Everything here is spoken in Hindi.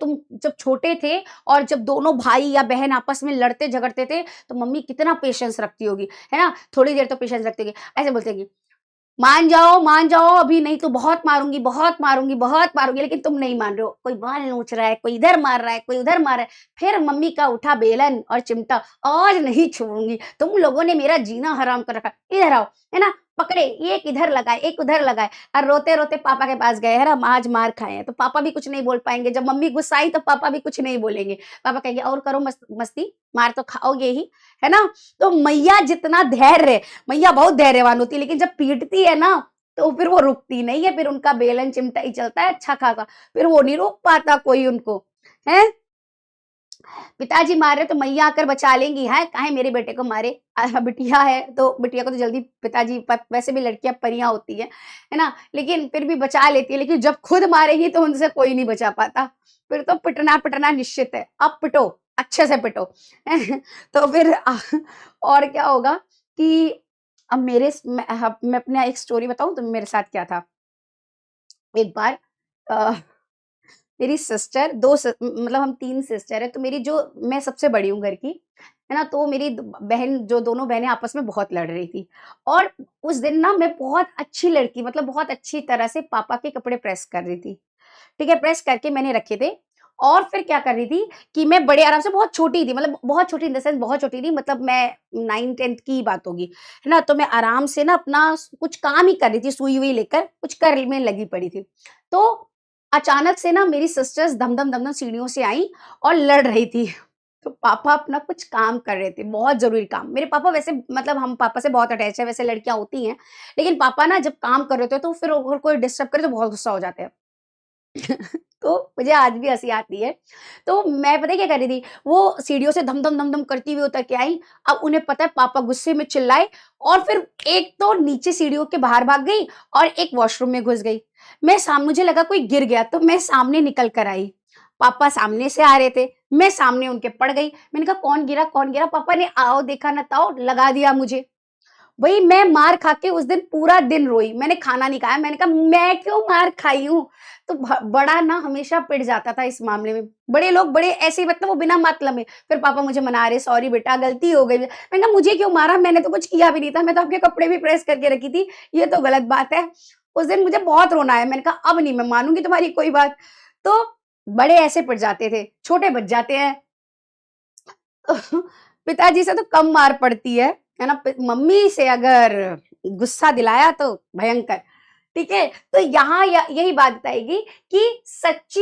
तुम जब छोटे थे और जब दोनों भाई या बहन आपस में लड़ते झगड़ते थे, तो मम्मी कितना पेशेंस रखती होगी, है ना? थोड़ी देर तो पेशेंस रखती होगी। ऐसे बोलती होगी, मान जाओ, अभी नहीं तो बहुत मारूँगी, लेकिन तुम नहीं मान रहे हो। कोई बाल नोच रहा है, कोई इधर मार रहा है, कोई उधर मार रहा है। फिर मम्मी का उठा बेलन और चिमटा, आज नहीं छोड़ूँगी, तुम लोगों ने मेरा जीना हराम कर रखा है। इधर आओ, है ना? पकड़े, एक इधर लगाए, एक उधर लगाए और रोते-रोते पापा के पास गए, है ना? आज मार खाए हैं, तो पापा भी कुछ नहीं बोल पाएँगे। जब मम्मी गुस्साई तो पापा भी कुछ नहीं बोलेंगे। पापा कहेंगे, और करो मस्ती, मार तो खाओगे ही, है ना? तो मैया जितना धैर्य, मैया बहुत धैर्यवान होती है, लेकिन जब पीटती है ना, तो फिर वो रुकती नहीं है, फिर उनका बेलन चिमटा ही चलता है अच्छा खासा, फिर वो नहीं रोक पाता कोई उनको, हैं? पिताजी मार रहे तो मैया आकर बचा लेंगी, हैं? काहे मेरे बेटे को मारे? बिटिया है तो बिटिया को तो जल्दी पिताजी वैसे भी लड़कियाँ परियाँ होती हैं, है ना? लेकिन फिर भी बचा लेती है, लेकिन जब खुद मारेगी तो उनसे कोई नहीं बचा पाता, फिर तो पिटना निश्चित है। अब पिटो, अच्छे से पिटो। तो फिर और क्या होगा कि अब मैं अपना एक स्टोरी बताऊँ तो मेरे साथ क्या था? एक बार अ, मेरी सिस्टर 2 मतलब हम 3 सिस्टर हैं, तो मेरी जो मैं सबसे बड़ी हूँ घर की, है ना? तो मेरी द बहन जो दोनों बहनें आपस में बहुत लड़ रही थी और उस दिन ना मैं बहुत अच्छी लड़की मतलब बहुत अच्छी तरह से पापा के कपड़े प्रेस कर रही थी। ठीक है? प्रेस करके मैंने रखे थे और फिर क्या कर रही थी कि मैं बड़े आराम से बहुत छोटी थी मतलब बहुत छोटी इन द सेंस बहुत छोटी नहीं मतलब मैं 9th-10th की ही बात होगी, है ना? तो मैं आराम से ना अपना कुछ काम ही कर रही थी, सुई-वुई लेकर कुछ करने लगी पड़ी थी। तो अचानक से ना मेरी सिस्टर्स धम-धम सीढ़ियों से आईं और लड़ रही थी। तो पापा अपना कुछ काम कर रहे थे, बहुत ज़रूरी काम। मेरे पापा वैसे मतलब हम पापा से बहुत अटैच है, वैसे लड़कियाँ होती हैं, लेकिन पापा ना जब काम कर रहे होते हैं तो फिर अगर कोई डिस्टर्ब करे तो बहुत गुस्सा हो जाते हैं। तो मुझे आज भी हँसी आती है। तो मैं पता है क्या कर रही थी, वो सीढ़ियों से धम-धम करती हुई उतर के आई। अब उन्हें पता है पापा गुस्से में चिल्लाए और फिर एक तो नीचे सीढ़ियों के बाहर भाग गई और एक वॉशरूम में घुस गई। मुझे लगा कोई गिर गया तो मैं सामने निकल कर आई। पापा सामने से आ रहे थे, मैं सामने उनके पड़ गई। मैंने कहा कौन गिरा? कौन गिरा? पापा ने आओ देखा ना ताओ लगा दिया मुझे। भई मैं मार खा के उस दिन पूरा दिन रोई, मैंने खाना नहीं खाया, मैंने कहा मैं क्यों मार खाई हूँ? तो बड़ा ना हमेशा पिट जाता था इस मामले में। बड़े लोग बड़े ऐसे ही मतलब वो बिना मतलब में, फिर पापा मुझे मना रहे, सॉरी बेटा गलती हो गई। मैंने कहा मुझे क्यों मारा? मैंने तो कुछ किया भी नहीं था, मैं तो आपके कपड़े भी प्रेस करके रखी थी, ये तो गलत बात है। उस दिन मुझे बहुत रोना आया, मैंने कहा अब नहीं मैं मानूँगी तुम्हारी कोई बात। तो बड़े ऐसे पिट जाते थे, छोटे बच जाते हैं। पिताजी से तो कम मार पड़ती है ना? मम्मी से अगर गुस्सा दिलाया तो भयंकर, ठीक है? तो यहाँ यही बात बताएगी कि सच्ची